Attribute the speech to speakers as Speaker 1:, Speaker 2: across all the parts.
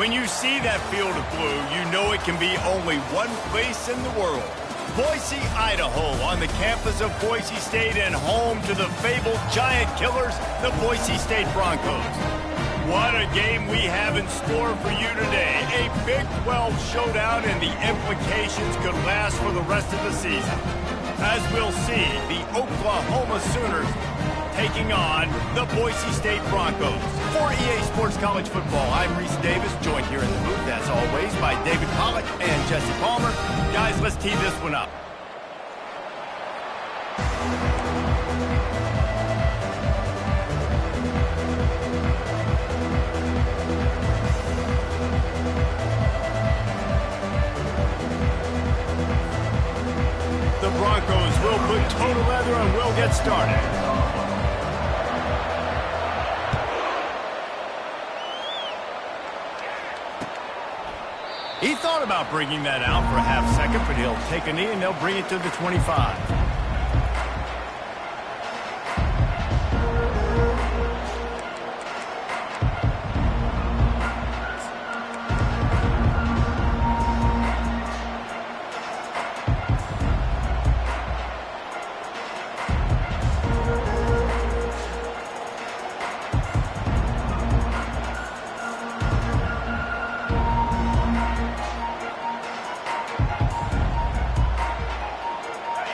Speaker 1: When you see that field of blue, you know it can be only one place in the world. Boise, Idaho, on the campus of Boise State and home to the fabled giant killers, the Boise State Broncos. What a game we have in store for you today. A Big 12 showdown, and the implications could last for the rest of the season. As we'll see, the Oklahoma Sooners taking on the Boise State Broncos. For EA Sports College Football, I'm Reese Davis, joined here in the booth, as always, by David Pollack and Jesse Palmer. Guys, let's tee this one up. The Broncos will put total leather and we'll get started. He thought about bringing that out for a half second, but he'll take a knee and they'll bring it to the 25.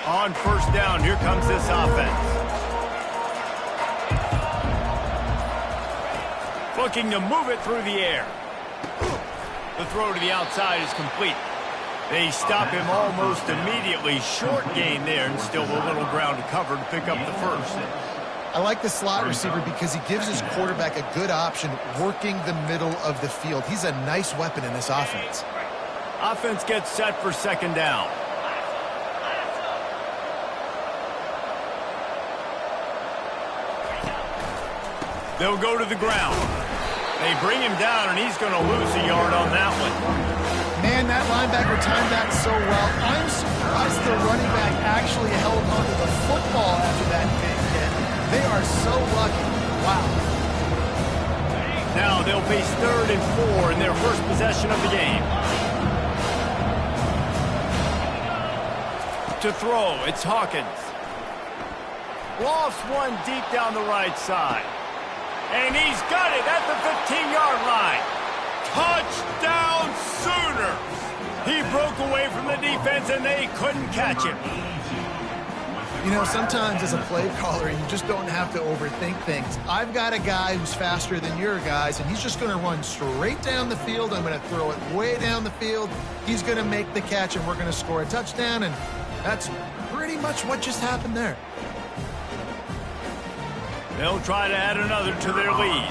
Speaker 1: On first down, here comes this offense. Looking to move it through the air. The throw to the outside is complete. They stop him almost immediately. Short gain there, and still a little ground to cover to pick up the first.
Speaker 2: I like the slot receiver because he gives his quarterback a good option working the middle of the field. He's a nice weapon in this offense.
Speaker 1: Offense gets set for second down. They'll go to the ground. They bring him down, and he's going to lose a yard on that one.
Speaker 2: Man, that linebacker timed that so well. I'm surprised the running back actually held onto the football after that big hit. They are so lucky. Wow.
Speaker 1: Now they'll face 3rd and 4 in their first possession of the game. To throw, it's Hawkins. Lofts one deep down the right side. And he's got it at the 15-yard line. Touchdown Sooners! He broke away from the defense and they couldn't catch him.
Speaker 2: You know, sometimes as a play caller, you just don't have to overthink things. I've got a guy who's faster than your guys, and he's just going to run straight down the field. I'm going to throw it way down the field. He's going to make the catch, and we're going to score a touchdown, and that's pretty much what just happened there.
Speaker 1: They'll try to add another to their lead.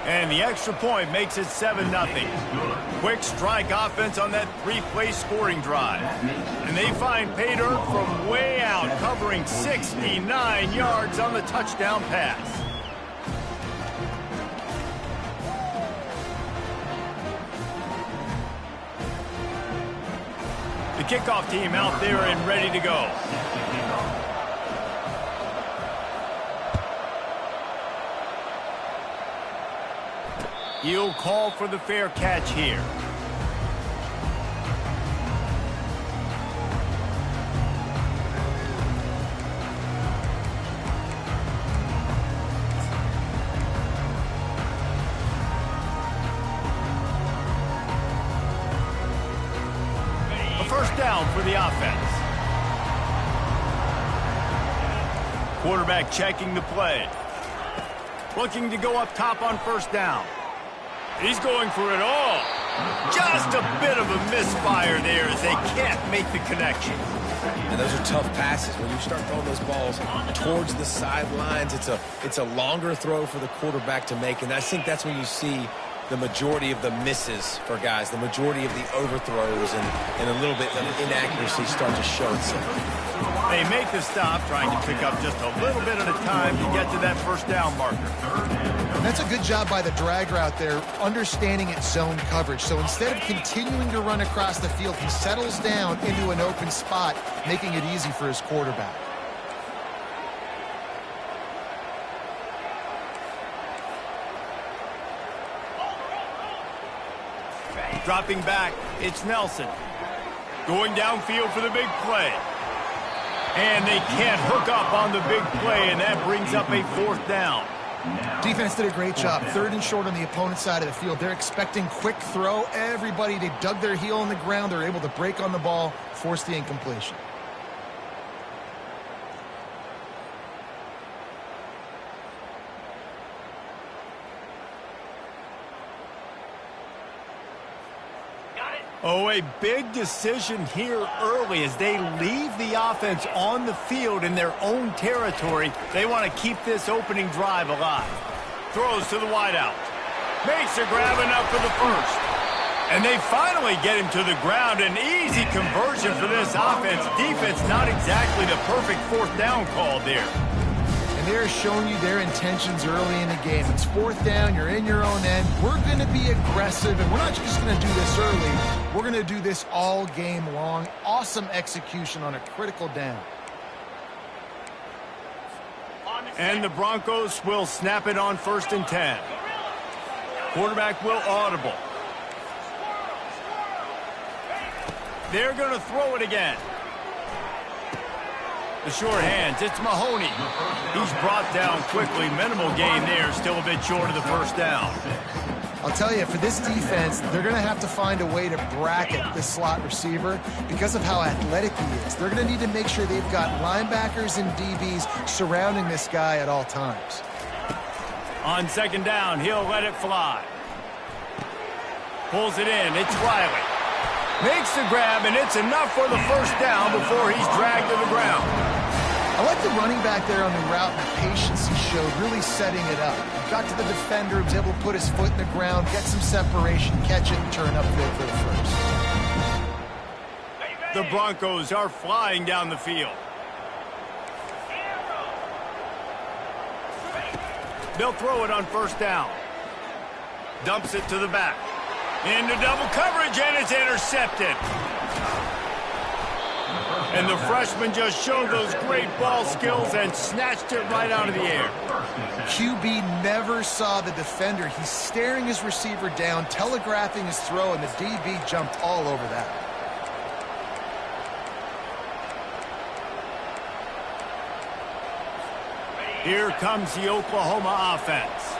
Speaker 1: And the extra point makes it 7-0. Quick strike offense on that 3-play scoring drive. And they find pay dirt from way out, covering 69 yards on the touchdown pass. The kickoff team out there and ready to go. He'll call for the fair catch here. A first down for the offense. Quarterback checking the play. Looking to go up top on first down. He's going for it all. Just a bit of a misfire there as they can't make the connection.
Speaker 3: And those are tough passes. When you start throwing those balls towards the sidelines, it's a longer throw for the quarterback to make. And I think that's when you see the majority of the misses for guys, the majority of the overthrows and a little bit of inaccuracy start to show itself.
Speaker 1: They make the stop, trying to pick up just a little bit at a time to get to that first down marker.
Speaker 2: And that's a good job by the drag route there, understanding its zone coverage. So instead of continuing to run across the field, he settles down into an open spot, making it easy for his quarterback.
Speaker 1: Dropping back, it's Nelson. Going downfield for the big play. And they can't hook up on the big play, and that brings up a 4th down.
Speaker 2: Defense did a great job. 3rd and short on the opponent's side of the field. They're expecting quick throw. Everybody, they dug their heel in the ground. They're able to break on the ball, force the incompletion.
Speaker 1: Oh, a big decision here early as they leave the offense on the field in their own territory. They want to keep this opening drive alive. Throws to the wideout. Makes a grab enough for the first. And they finally get him to the ground. An easy conversion for this offense. Defense not exactly the perfect 4th down call there.
Speaker 2: And they're showing you their intentions early in the game. It's 4th down, you're in your own end. We're going to be aggressive, and we're not just going to do this early. We're going to do this all game long. Awesome execution on a critical down.
Speaker 1: And the Broncos will snap it on 1st and 10. Quarterback will audible. They're going to throw it again. The short hands, it's Mahoney. He's brought down quickly. Minimal gain there, still a bit short of the 1st down.
Speaker 2: I'll tell you, for this defense, they're going to have to find a way to bracket this slot receiver because of how athletic he is. They're going to need to make sure they've got linebackers and DBs surrounding this guy at all times.
Speaker 1: On 2nd down, he'll let it fly. Pulls it in, it's Riley. Makes the grab, and it's enough for the 1st down before he's dragged to the ground.
Speaker 2: I like the running back there on the route and the patience he showed, really setting it up. He got to the defender, was able to put his foot in the ground, get some separation, catch it, and turn upfield for the first.
Speaker 1: The Broncos are flying down the field. They'll throw it on 1st down. Dumps it to the back. Into double coverage, and it's intercepted. And the freshman just showed those great ball skills and snatched it right out of the air.
Speaker 2: QB never saw the defender. He's staring his receiver down, telegraphing his throw, and the DB jumped all over that.
Speaker 1: Here comes the Oklahoma offense.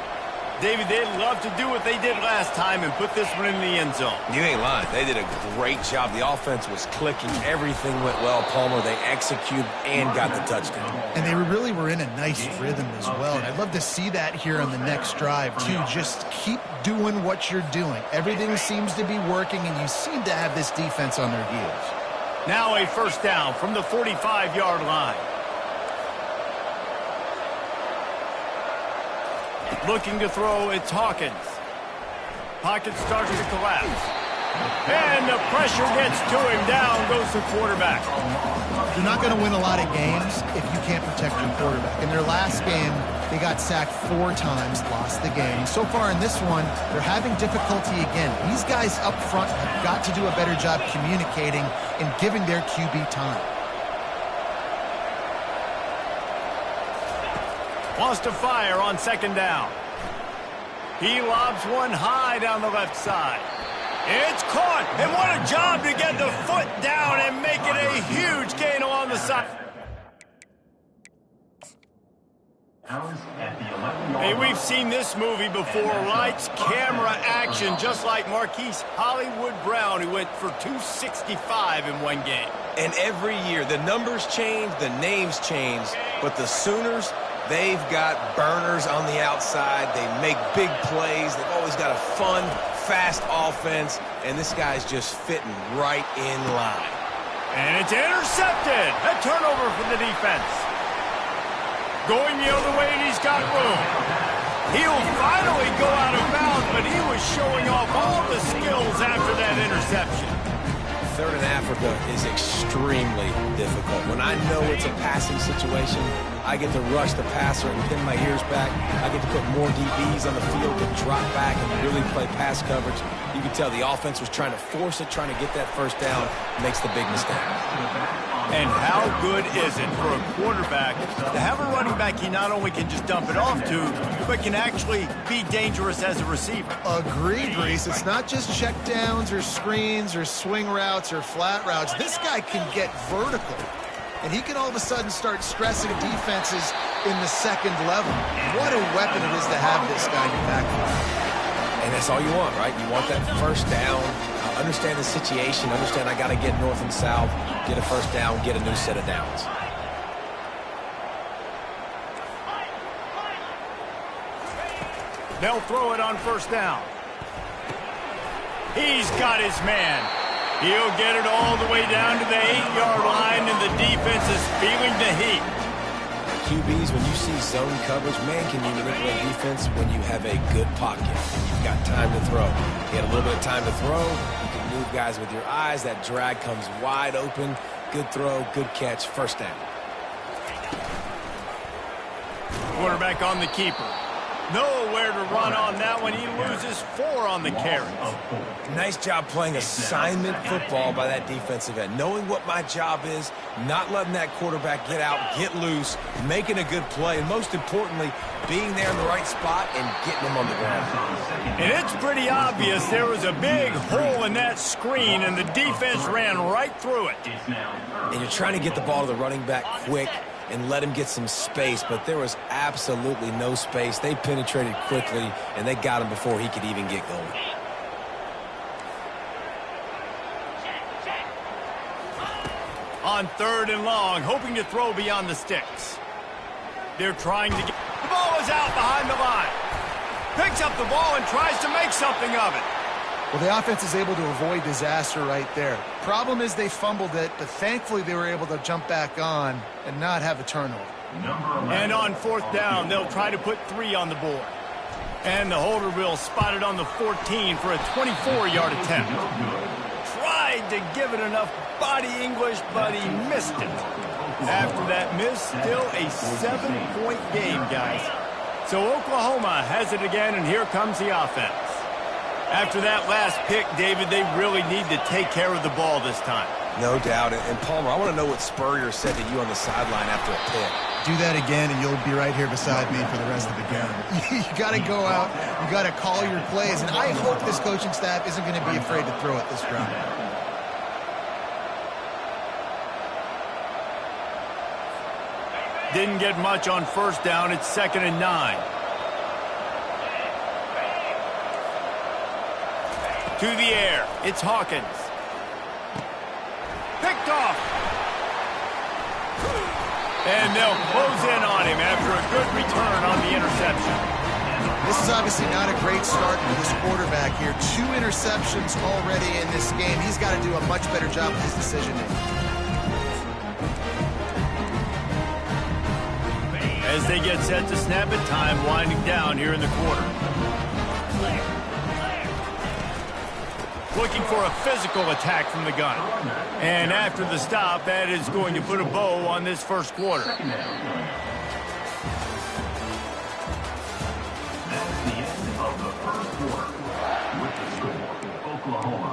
Speaker 1: David, they'd love to do what they did last time and put this one in the end zone.
Speaker 3: You ain't lying. They did a great job. The offense was clicking. Everything went well. Palmer, they executed and got the touchdown.
Speaker 2: And they really were in a nice rhythm as well. And I'd love to see that here on the next drive, too. Just keep doing what you're doing. Everything seems to be working, and you seem to have this defense on their heels.
Speaker 1: Now a 1st down from the 45-yard line. Looking to throw, it's Hawkins. Pocket starts to collapse. And the pressure gets to him. Down goes the quarterback.
Speaker 2: You're not going to win a lot of games if you can't protect your quarterback. In their last game, they got sacked 4 times, lost the game. So far in this one, they're having difficulty again. These guys up front have got to do a better job communicating and giving their QB time.
Speaker 1: Wants to fire on 2nd down. He lobs one high down the left side. It's caught, and what a job to get the foot down and make it a huge gain along the side. Hey, we've seen this movie before. Lights, camera, action, just like Marquise Hollywood Brown, who went for 265 in one game.
Speaker 3: And every year, the numbers change, the names change, but the Sooners, they've got burners on the outside. They make big plays. They've always got a fun, fast offense, and this guy's just fitting right in line.
Speaker 1: And it's intercepted. A turnover for the defense. Going the other way, and he's got room. He'll finally go out of bounds, but he was showing off all the skills after that interception.
Speaker 3: 3rd and Africa is extremely difficult. When I know it's a passing situation, I get to rush the passer and pin my ears back. I get to put more DBs on the field to drop back and really play pass coverage. You can tell the offense was trying to force it, trying to get that first down, makes the big mistake.
Speaker 1: And how good is it for a quarterback to have a running back he not only can just dump it off to, but can actually be dangerous as a receiver?
Speaker 2: Agreed, Reese. It's not just check downs or screens or swing routes or flat routes. This guy can get vertical, and he can all of a sudden start stressing defenses in the second level. What a weapon it is to have this guy in your backfield.
Speaker 3: And that's all you want, right? You want that first down. Understand the situation. Understand I got to get north and south, get a first down, get a new set of downs.
Speaker 1: They'll throw it on first down. He's got his man. He'll get it all the way down to the 8-yard line, and the defense is feeling the heat.
Speaker 3: QBs, when you see zone coverage, man, can you manipulate defense when you have a good pocket. You've got time to throw. You had a little bit of time to throw. You can move guys with your eyes. That drag comes wide open. Good throw, good catch, first down.
Speaker 1: Quarterback on the keeper. Nowhere to run on that one. He loses 4 on the carry.
Speaker 3: Nice job playing assignment football by that defensive end. Knowing what my job is, not letting that quarterback get out, get loose, making a good play, and most importantly, being there in the right spot and getting him on the ground.
Speaker 1: And it's pretty obvious there was a big hole in that screen, and the defense ran right through it.
Speaker 3: And you're trying to get the ball to the running back quick and let him get some space, but there was absolutely no space. They penetrated quickly, and they got him before he could even get going.
Speaker 1: On 3rd and long, hoping to throw beyond the sticks. They're trying to get... The ball is out behind the line. Picks up the ball and tries to make something of it.
Speaker 2: Well, the offense is able to avoid disaster right there. Problem is they fumbled it, but thankfully they were able to jump back on and not have a turnover.
Speaker 1: And on 4th down, they'll try to put 3 on the board. And the holder will spot it on the 14 for a 24-yard attempt. Tried to give it enough body English, but he missed it. After that miss, still a 7-point game, guys. So Oklahoma has it again, and here comes the offense. After that last pick, David, they really need to take care of the ball this time.
Speaker 3: No doubt. And Palmer, I want to know what Spurrier said to you on the sideline after a pick.
Speaker 2: Do that again, and you'll be right here beside me for the rest of the game. You got to go out. You got to call your plays. And I hope this coaching staff isn't going to be afraid to throw it this drive.
Speaker 1: Didn't get much on 1st down. It's 2nd and 9. To the air. It's Hawkins. Picked off. And they'll close in on him after a good return on the interception.
Speaker 2: This is obviously not a great start for this quarterback here. 2 interceptions already in this game. He's got to do a much better job with his decision-making.
Speaker 1: As they get set to snap it, time winding down here in the quarter. Looking for a physical attack from the gun. And after the stop, that is going to put a bow on this first quarter.
Speaker 4: That's the end of the first quarter. With the score, Oklahoma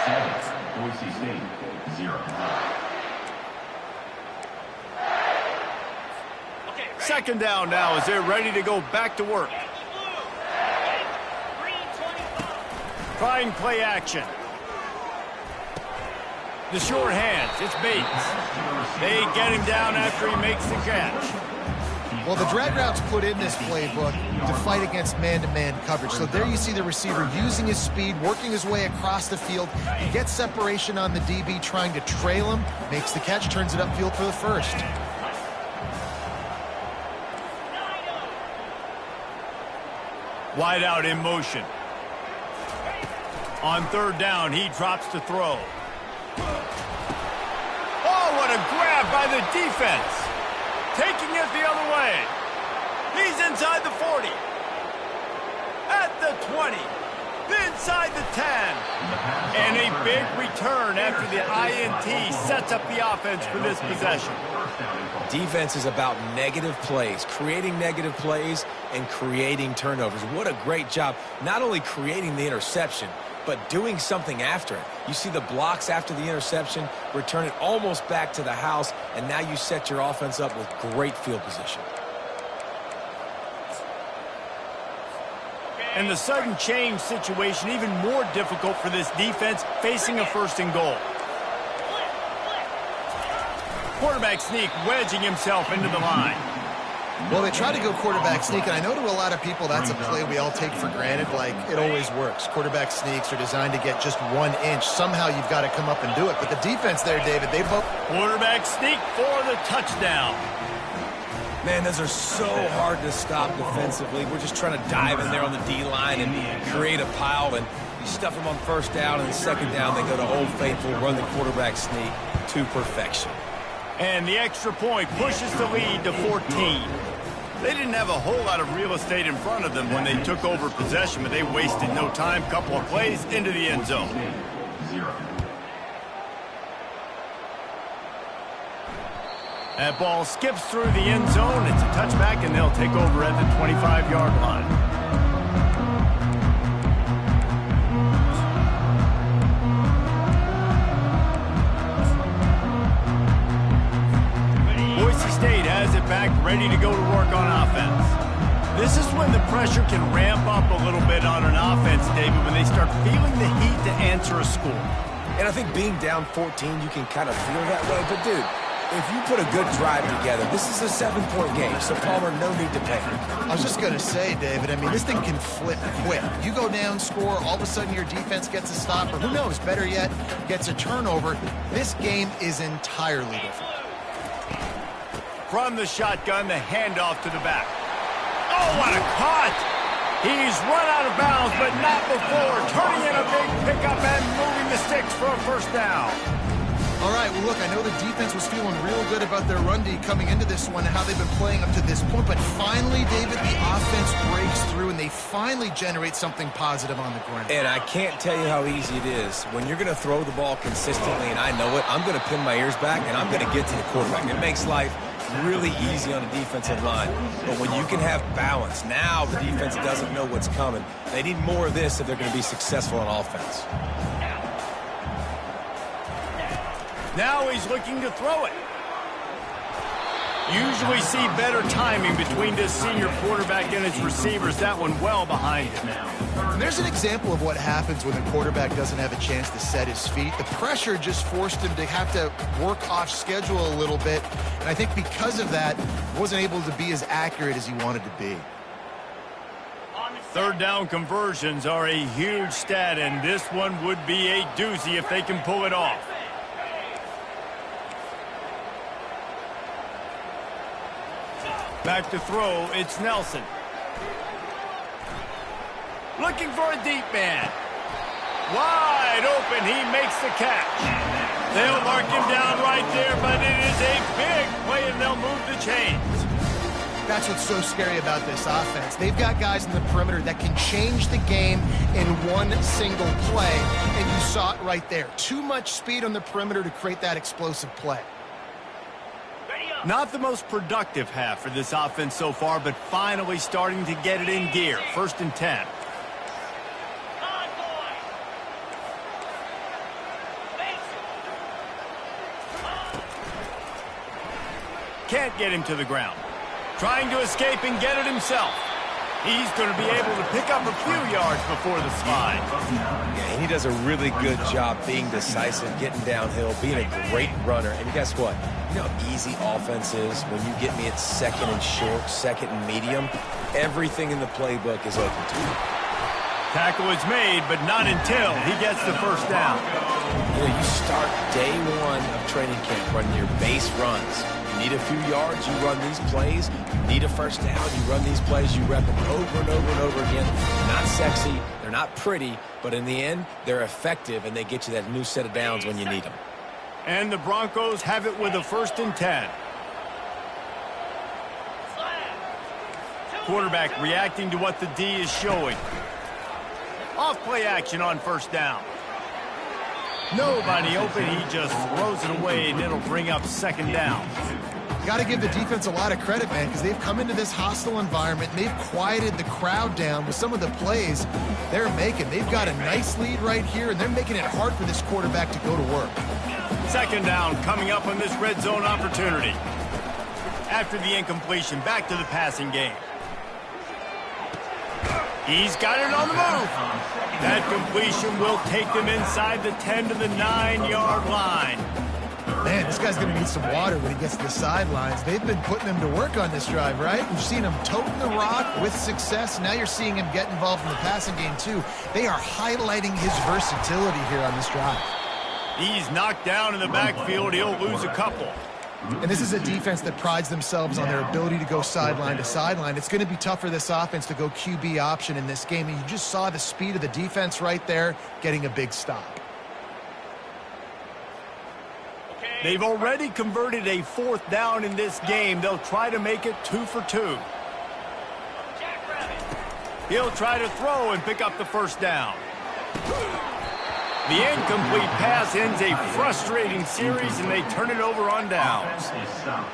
Speaker 4: 7, Boise State 0.
Speaker 1: Second down now as they're ready to go back to work. Trying play action. The short hands, it's Bates. They get him down after he makes the catch.
Speaker 2: Well, the drag routes put in this playbook to fight against man-to-man coverage. So there you see the receiver using his speed, working his way across the field. He gets separation on the DB, trying to trail him, makes the catch, turns it upfield for the first.
Speaker 1: Wide out in motion. On 3rd down, he drops to throw. Oh, what a grab by the defense. Taking it the other way. He's inside the 40. At the 20. inside the 10. And a big return after the INT sets up the offense for this possession.
Speaker 3: Defense is about negative plays, creating negative plays and creating turnovers. What a great job, not only creating the interception, but doing something after it. You see the blocks after the interception, return it almost back to the house, and now you set your offense up with great field position.
Speaker 1: And the sudden change situation even more difficult for this defense facing a 1st and goal. Quarterback sneak wedging himself into the line.
Speaker 2: Well, they try to go quarterback sneak, and I know to a lot of people that's a play we all take for granted, like it always works. Quarterback sneaks are designed to get just 1 inch. Somehow you've got to come up and do it. But the defense there, David, they both...
Speaker 1: Quarterback sneak for the touchdown.
Speaker 3: Man, those are so hard to stop defensively. We're just trying to dive in there on the D-line and create a pile, and you stuff them on 1st down, and 2nd down they go to Old Faithful, run the quarterback sneak to perfection.
Speaker 1: And the extra point pushes the lead to 14. They didn't have a whole lot of real estate in front of them when they took over possession, but they wasted no time. Couple of plays into the end zone. That ball skips through the end zone. It's a touchback, and they'll take over at the 25-yard line. Boise State has it back, ready to go to work on offense. This is when the pressure can ramp up a little bit on an offense, David, when they start feeling the heat to answer a score.
Speaker 3: And I think being down 14, you can kind of feel that way. But, dude, if you put a good drive together, this is a 7-point game, so Palmer, no need to panic.
Speaker 2: I was just going to say, David, I mean, this thing can flip quick. You go down, score, all of a sudden your defense gets a stop, or who knows, better yet, gets a turnover. This game is entirely different.
Speaker 1: From the shotgun, the handoff to the back. Oh, what a cut! He's run out of bounds, but not before turning in a big pickup and moving the sticks for a 1st down.
Speaker 2: All right, well, look, I know the defense was feeling real good about their run D coming into this one and how they've been playing up to this point, but finally, David, the offense breaks through and they finally generate something positive on the ground.
Speaker 3: And I can't tell you how easy it is. When you're going to throw the ball consistently, and I know it, I'm going to pin my ears back and I'm going to get to the quarterback. It makes life really easy on the defensive line. But when you can have balance, now the defense doesn't know what's coming. They need more of this if they're going to be successful on offense.
Speaker 1: Now he's looking to throw it. Usually see better timing between this senior quarterback and his receivers. That one well behind him.
Speaker 2: And there's an example of what happens when the quarterback doesn't have a chance to set his feet. The pressure just forced him to have to work off schedule a little bit. And I think because of that, wasn't able to be as accurate as he wanted to be.
Speaker 1: 3rd down conversions are a huge stat, and this one would be a doozy if they can pull it off. Back to throw, it's Nelson. Looking for a deep man. Wide open, he makes the catch. They'll mark him down right there, but it is a big play, and they'll move the chains.
Speaker 2: That's what's so scary about this offense. They've got guys in the perimeter that can change the game in one single play, and you saw it right there. Too much speed on the perimeter to create that explosive play.
Speaker 1: Not the most productive half for this offense so far, but finally starting to get it in gear. 1st and 10. Can't get him to the ground. Trying to escape and get it himself. He's going to be able to pick up a few yards before the slide.
Speaker 3: Yeah, he does a really good job being decisive, getting downhill, being a great runner. And guess what? You know how easy offense is when you get me at 2nd and short, 2nd and medium? Everything in the playbook is open to you.
Speaker 1: Tackle is made, but not until he gets the 1st down.
Speaker 3: You know, you start day 1 of training camp running your base runs. Need a few yards, you run these plays. Need a 1st down, you run these plays. You rep them over and over and over again. Not sexy, they're not pretty, but in the end, they're effective, and they get you that new set of downs when you need them.
Speaker 1: And the Broncos have it with a 1st and 10. Quarterback reacting to what the D is showing. Off play action on first down. Nobody open. He just throws it away, and it'll bring up second down.
Speaker 2: Got to give the defense a lot of credit, man, because they've come into this hostile environment, and they've quieted the crowd down with some of the plays they're making. They've got a nice lead right here, and they're making it hard for this quarterback to go to work.
Speaker 1: Second down coming up on this red zone opportunity. After the incompletion, back to the passing game. He's got it on the move. That completion will take them inside the 10 to the 9-yard line.
Speaker 2: Man, this guy's going to need some water when he gets to the sidelines. They've been putting him to work on this drive, right? We've seen him toting the rock with success. Now you're seeing him get involved in the passing game, too. They are highlighting his versatility here on this drive.
Speaker 1: He's knocked down in the backfield. He'll lose a couple.
Speaker 2: And this is a defense that prides themselves on their ability to go sideline to sideline. It's going to be tough for this offense to go QB option in this game. And you just saw the speed of the defense right there getting a big stop.
Speaker 1: They've already converted a fourth down in this game. They'll try to make it 2 for 2. He'll try to throw and pick up the first down. The incomplete pass ends a frustrating series, and they turn it over on downs.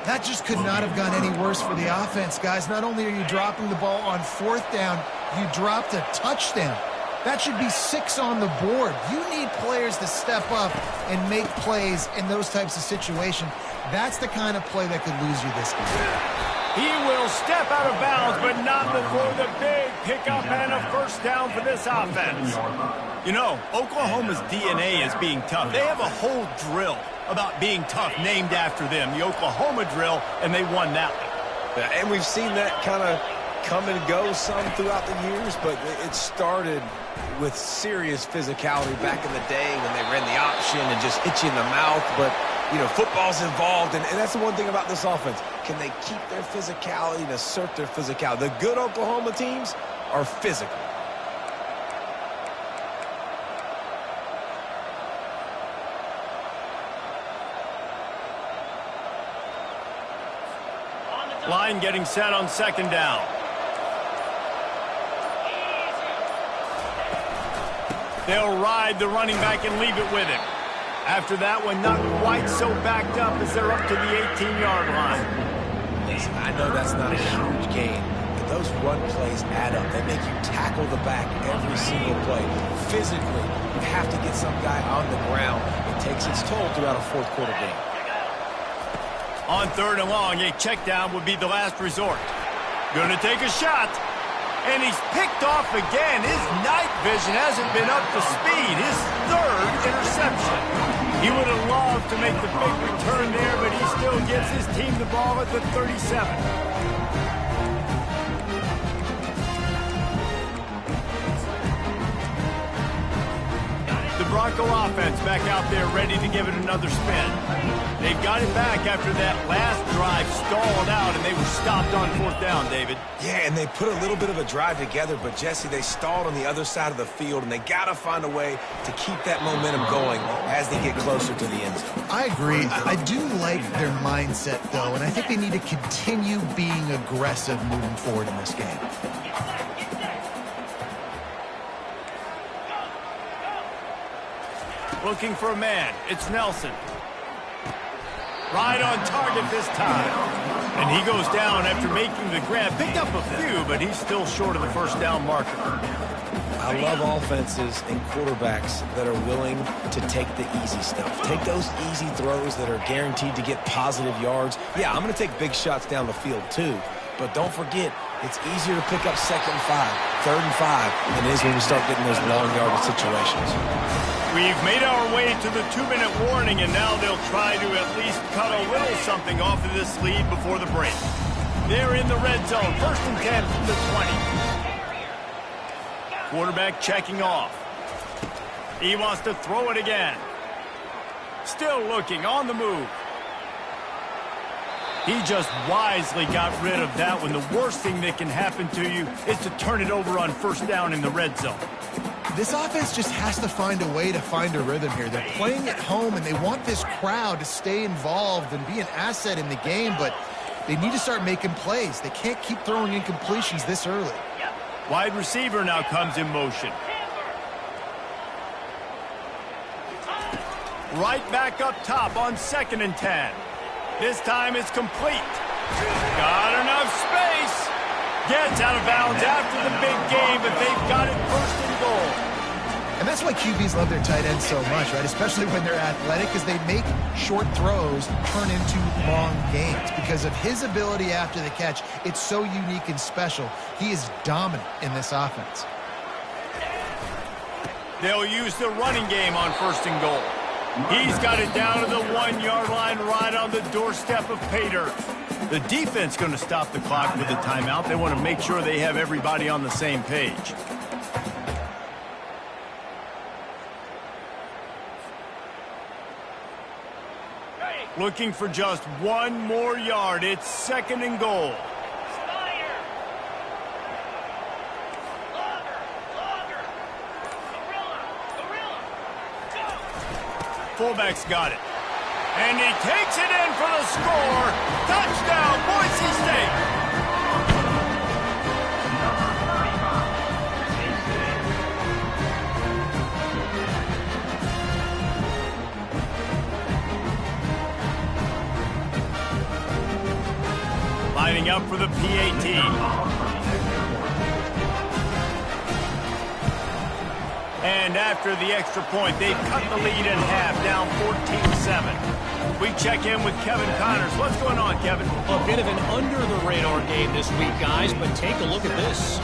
Speaker 2: That just could not have gone any worse for the offense, guys. Not only are you dropping the ball on fourth down, you dropped a touchdown. That should be 6 on the board. You need players to step up and make plays in those types of situations. That's the kind of play that could lose you this game.
Speaker 1: He will step out of bounds, but not before the big pickup and a first down for this offense. You know, Oklahoma's DNA is being tough. They have a whole drill about being tough named after them, the Oklahoma drill, and they won that one.
Speaker 3: Yeah, and we've seen that kind of come and go some throughout the years, but it started with serious physicality back in the day when they ran the option and just hit you in the mouth. But, you know, football's involved, and that's the one thing about this offense. Can they keep their physicality and assert their physicality? The good Oklahoma teams are physical.
Speaker 1: Line getting set on second down. They'll ride the running back and leave it with him. After that one, not quite so backed up as they're up to the 18-yard line.
Speaker 3: Listen, I know that's not a huge gain, but those run plays add up. They make you tackle the back every single play. Physically, you have to get some guy on the ground. It takes its toll throughout a fourth quarter game.
Speaker 1: On third and long, a check down would be the last resort. Going to take a shot. And he's picked off again. His night vision hasn't been up to speed. His third interception. He would have loved to make the big return there, but he still gives his team the ball at the 37. The Bronco offense back out there ready to give it another spin. They got it back after that last drive stalled out, and they were stopped on fourth down, David.
Speaker 3: Yeah, and they put a little bit of a drive together, but, Jesse, they stalled on the other side of the field, and they got to find a way to keep that momentum going as they get closer to the end zone.
Speaker 2: I agree. I do like their mindset, though, and I think they need to continue being aggressive moving forward in this game.
Speaker 1: Looking for a man. It's Nelson. Right on target this time. And he goes down after making the grab. Picked up a few, but he's still short of the first down marker.
Speaker 3: I love offenses and quarterbacks that are willing to take the easy stuff. Take those easy throws that are guaranteed to get positive yards. Yeah, I'm going to take big shots down the field too. But don't forget, it's easier to pick up second and 5, third and 5 than it is when we start getting those long yardage situations.
Speaker 1: We've made our way to the 2-minute warning, and now they'll try to at least cut a little something off of this lead before the break. They're in the red zone, 1st and 10 from the 20. Quarterback checking off. He wants to throw it again. Still looking, on the move. He just wisely got rid of that one. The worst thing that can happen to you is to turn it over on first down in the red zone.
Speaker 2: This offense just has to find a way to find a rhythm here. They're playing at home, and they want this crowd to stay involved and be an asset in the game, but they need to start making plays. They can't keep throwing incompletions this early.
Speaker 1: Wide receiver now comes in motion. Right back up top on 2nd and 10. This time it's complete. Got enough space. Gets out of bounds after the big game, but they've got it 1st and goal.
Speaker 2: And that's why QBs love their tight ends so much, right? Especially when they're athletic, because they make short throws turn into long gains. Because of his ability after the catch, it's so unique and special. He is dominant in this offense.
Speaker 1: They'll use the running game on 1st and goal. He's got it down to the 1-yard line right on the doorstep of pay dirt. The defense going to stop the clock with a timeout. They want to make sure they have everybody on the same page. Looking for just 1 more yard. It's 2nd and goal. Fullback's got it. And he takes it in for the score. Touchdown, Boise State. Lining up for the PAT. And after the extra point, they've cut the lead in half, down 14-7. We check in with Kevin Connors. What's going on, Kevin?
Speaker 5: A bit of an under-the-radar game this week, guys, but take a look at this.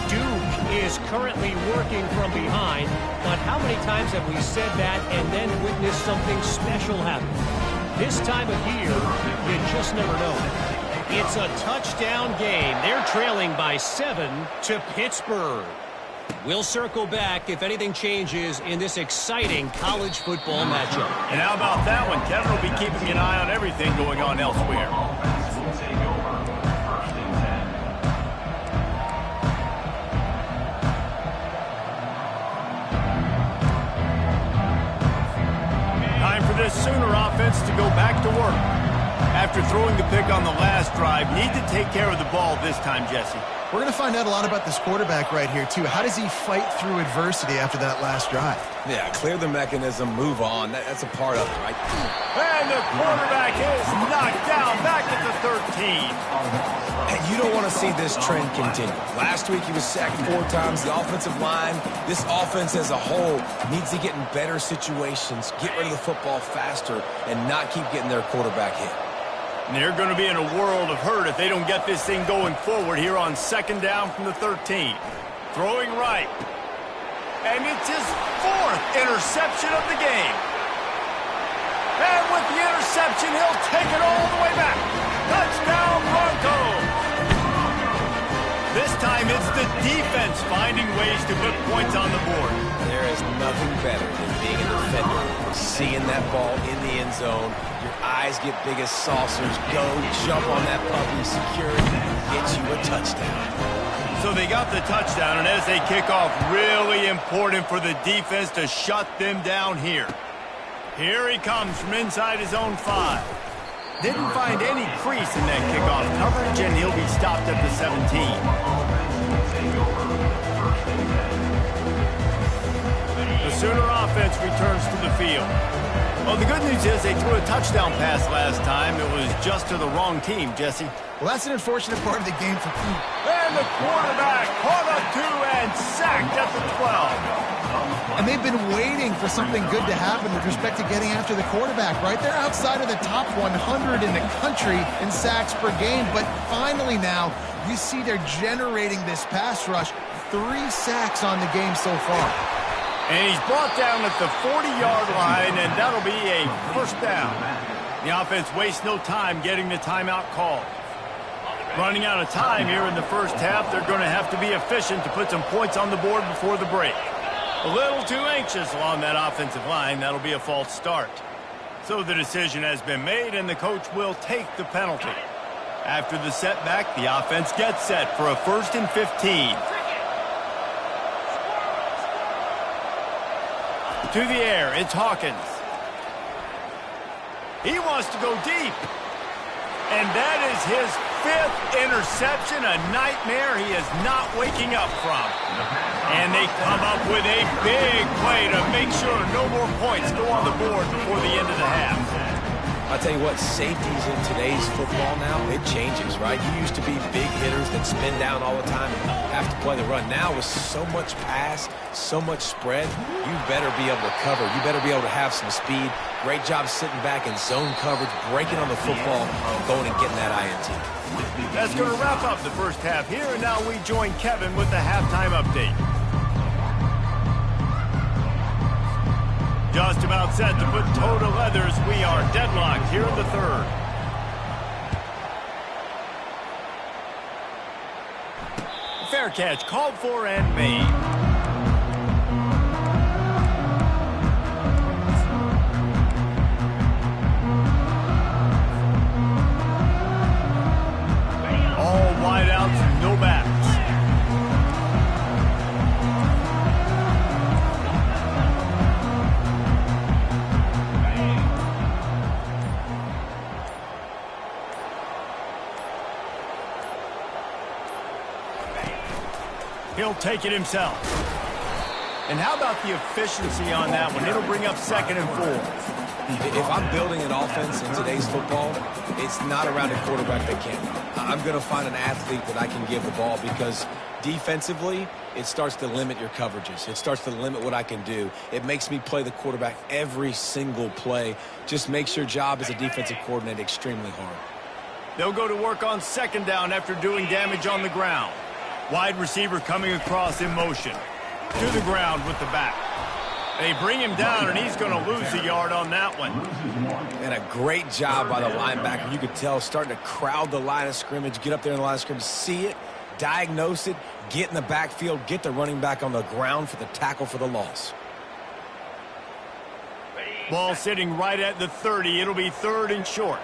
Speaker 5: Duke is currently working from behind, but how many times have we said that and then witnessed something special happen? This time of year, you just never know. It's a touchdown game. They're trailing by 7 to Pittsburgh. We'll circle back if anything changes in this exciting college football matchup.
Speaker 1: And how about that one? Kevin will be keeping an eye on everything going on elsewhere. Time for this Sooner offense to go back to work. After throwing the pick on the last drive, need to take care of the ball this time, Jesse.
Speaker 2: We're going to find out a lot about this quarterback right here, too. How does he fight through adversity after that last drive?
Speaker 3: Yeah, clear the mechanism, move on. That's a part of it, right?
Speaker 1: And the quarterback is knocked down back at the 13.
Speaker 3: And you don't want to see this trend continue. Last week he was sacked 4 times. The offensive line, this offense as a whole, needs to get in better situations, get rid of the football faster, and not keep getting their quarterback hit.
Speaker 1: And they're going to be in a world of hurt if they don't get this thing going forward here on 2nd down from the 13. Throwing right. And it's his 4th interception of the game. And with the interception, he'll take it all the way back. Touchdown, Broncos. This time it's the defense finding ways to put points on the board.
Speaker 3: There is nothing better than being a defender, seeing that ball in the end zone. Your eyes get big as saucers. Go, jump on that puppy, secure it, get you a touchdown.
Speaker 1: So they got the touchdown, and as they kick off, really important for the defense to shut them down here. Here he comes from inside his own 5. Didn't find any crease in that kickoff coverage, and he'll be stopped at the 17. The Sooner offense returns to the field. Well, the good news is they threw a touchdown pass last time. It was just to the wrong team, Jesse.
Speaker 2: Well, that's an unfortunate part of the game for Pete.
Speaker 1: And the quarterback caught up 2 and sacked at the 12.
Speaker 2: And they've been waiting for something good to happen with respect to getting after the quarterback, right? They're outside of the top 100 in the country in sacks per game, but finally now you see they're generating this pass rush. 3 sacks on the game so far.
Speaker 1: And he's brought down at the 40-yard line, and that'll be a 1st down. The offense wastes no time getting the timeout called. Running out of time here in the first half, they're going to have to be efficient to put some points on the board before the break. A little too anxious along that offensive line. That'll be a false start. So the decision has been made, and the coach will take the penalty. After the setback, the offense gets set for a 1st and 15. To the air, it's Hawkins. He wants to go deep. And that is his 5th interception, a nightmare he is not waking up from. And they come up with a big play to make sure no more points go on the board before the end of the half.
Speaker 3: I'll tell you what, safeties in today's football now, it changes, right? You used to be big hitters that spin down all the time and have to play the run. Now with so much pass, so much spread, you better be able to cover. You better be able to have some speed. Great job sitting back in zone coverage, breaking on the football, and going and getting that INT.
Speaker 1: That's going to wrap up the first half here, and now we join Kevin with the halftime update. Just about set to put toe to leathers. We are deadlocked here in the third. Fair catch called for and made. All wideouts, no backs. He'll take it himself. And how about the efficiency on that one? It'll bring up 2nd and 4.
Speaker 3: If I'm building an offense in today's football, it's not around a quarterback that can. I'm going to find an athlete that I can give the ball because defensively, it starts to limit your coverages. It starts to limit what I can do. It makes me play the quarterback every single play. Just makes your job as a defensive coordinator extremely hard.
Speaker 1: They'll go to work on 2nd down after doing damage on the ground. Wide receiver coming across in motion. To the ground with the back. They bring him down, and he's going to lose a yard on that one.
Speaker 3: And a great job by the linebacker. You could tell starting to crowd the line of scrimmage, get up there in the line of scrimmage, see it, diagnose it, get in the backfield, get the running back on the ground for the tackle for the loss.
Speaker 1: Ball sitting right at the 30. It'll be 3rd and short.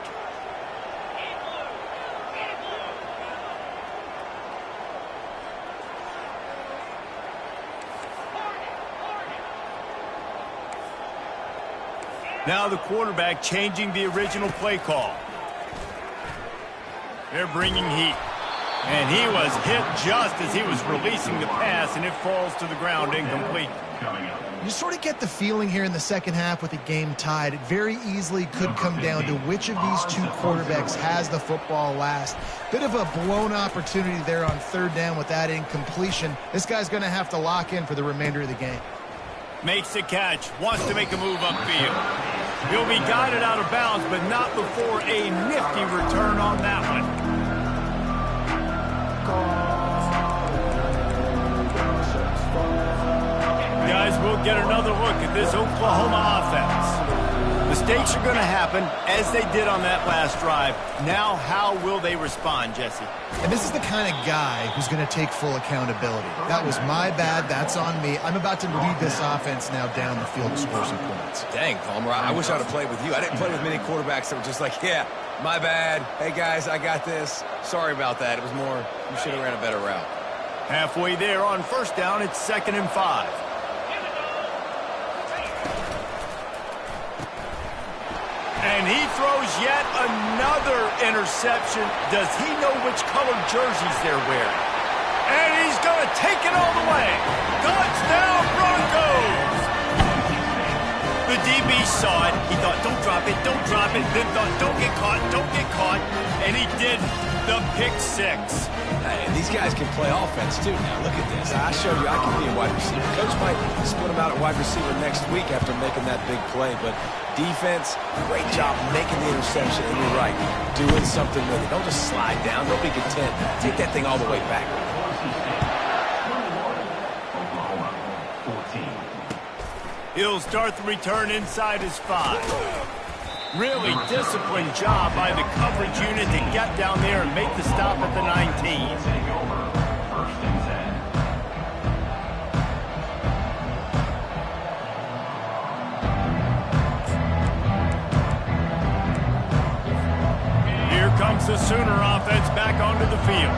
Speaker 1: Now the quarterback changing the original play call. They're bringing heat. And he was hit just as he was releasing the pass, and it falls to the ground incomplete.
Speaker 2: You sort of get the feeling here in the second half with the game tied. It very easily could come down to which of these two quarterbacks has the football last. Bit of a blown opportunity there on 3rd down with that incompletion. This guy's going to have to lock in for the remainder of the game.
Speaker 1: Makes the catch, wants to make a move upfield. He'll be guided out of bounds, but not before a nifty return on that one. Guys, we'll get another look at this Oklahoma offense. Mistakes are going to happen, as they did on that last drive. Now, how will they respond, Jesse?
Speaker 2: And this is the kind of guy who's going to take full accountability. That was my bad. That's on me. I'm about to lead this offense now down the field to score some points.
Speaker 3: Dang, Palmer, I wish I would have played with you. I didn't play with many quarterbacks that were just like, yeah, my bad. Hey, guys, I got this. Sorry about that. It was more, you should have ran a better route.
Speaker 1: Halfway there on 1st down, it's 2nd and 5. And he throws yet another interception. Does he know which color jerseys they're wearing? And he's going to take it all the way. Touchdown, Broncos! The DB saw it. He thought, don't drop it, don't drop it. Then thought, don't get caught, don't get caught. And he did the pick 6.
Speaker 3: Hey, these guys can play offense, too. Now, look at this. I showed you I can be a wide receiver. Coach might split him out at wide receiver next week after making that big play. But defense, great job making the interception. And you're right, doing something with it. Don't just slide down. Don't be content. Take that thing all the way back.
Speaker 1: He'll start the return inside his 5. Really disciplined job by the coverage unit to get down there and make the stop at the 19. Here comes the Sooner offense back onto the field.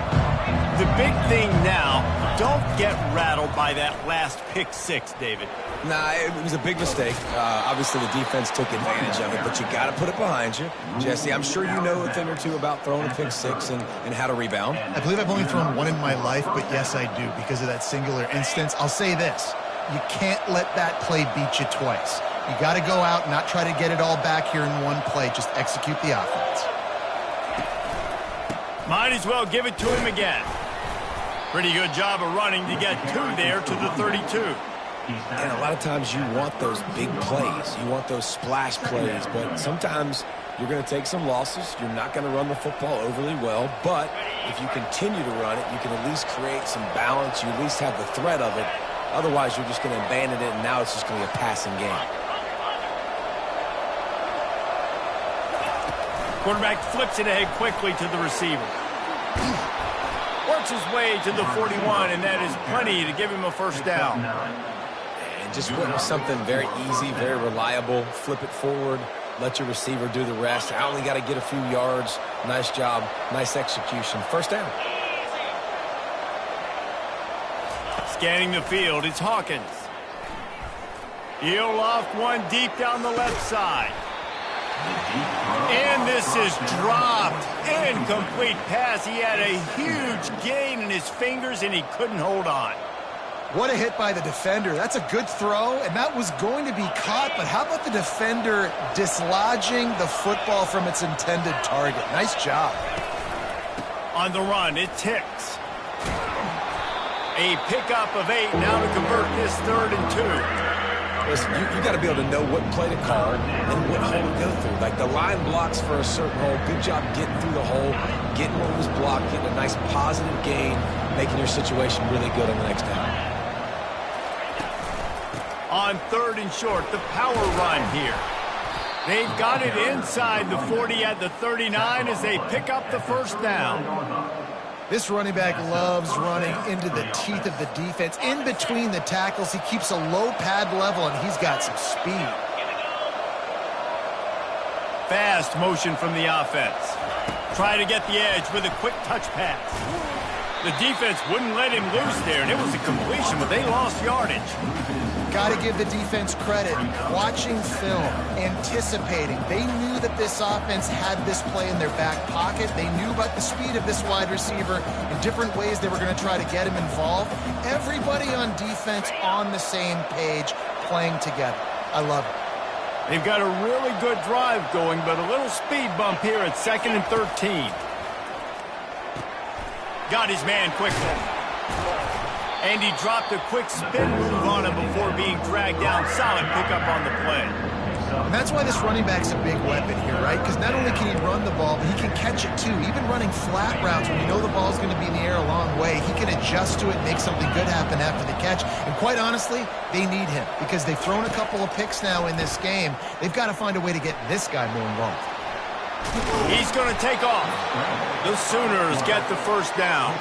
Speaker 1: The big thing now don't get rattled by that last pick six, David.
Speaker 3: Nah, it was a big mistake. Obviously, the defense took advantage of it, but you got to put it behind you. Jesse, I'm sure you know a thing or two about throwing a pick six and how to rebound.
Speaker 2: I believe I've only thrown one in my life, but yes, I do because of that singular instance. I'll say this. You can't let that play beat you twice. You got to go out and not try to get it all back here in one play. Just execute the offense.
Speaker 1: Might as well give it to him again. Pretty good job of running to get two there to the 32.
Speaker 3: And a lot of times you want those big plays. You want those splash plays, but sometimes you're going to take some losses. You're not going to run the football overly well, but if you continue to run it, you can at least create some balance. You at least have the threat of it. Otherwise, you're just going to abandon it, and now it's just going to be a passing game.
Speaker 1: Quarterback flips it ahead quickly to the receiver. Works his way to the 41, and that is plenty to give him a first down.
Speaker 3: And just went with something very easy, very reliable. Flip it forward. Let your receiver do the rest. I only got to get a few yards. Nice job. Nice execution. First down.
Speaker 1: Scanning the field, it's Hawkins. He'll loft one deep down the left side. And this is dropped. Incomplete pass. He had a huge gain in his fingers, and he couldn't hold on.
Speaker 2: What a hit by the defender. That's a good throw, and that was going to be caught, but how about the defender dislodging the football from its intended target? Nice job.
Speaker 1: On the run, it's Hicks. A pickup of 8 now to convert this 3rd and 2.
Speaker 3: Listen, you got to be able to know what play to call and what hole to go through. Like the line blocks for a certain hole. Good job getting through the hole, getting what was blocked, getting a nice positive gain, making your situation really good on the next down.
Speaker 1: On 3rd and short, the power run here. They've got it inside the 40 at the 39 as they pick up the first down.
Speaker 2: This running back loves running into the teeth of the defense. In between the tackles, he keeps a low pad level, and he's got some speed.
Speaker 1: Fast motion from the offense. Try to get the edge with a quick touch pass. The defense wouldn't let him loose there, and it was a completion, but they lost yardage.
Speaker 2: Got to give the defense credit. Watching film, anticipating. They knew that this offense had this play in their back pocket. They knew about the speed of this wide receiver in different ways they were going to try to get him involved. Everybody on defense on the same page, playing together. I love it.
Speaker 1: They've got a really good drive going, but a little speed bump here at 2nd and 13. Got his man quickly. And he dropped a quick spin move on him before being dragged down. Solid pickup on the play.
Speaker 2: And that's why this running back's a big weapon here, right? Because not only can he run the ball, but he can catch it too. Even running flat routes when you know the ball's going to be in the air a long way, he can adjust to it and make something good happen after the catch. And quite honestly, they need him because they've thrown a couple of picks now in this game. They've got to find a way to get this guy more involved.
Speaker 1: He's going to take off. The Sooners get the first down.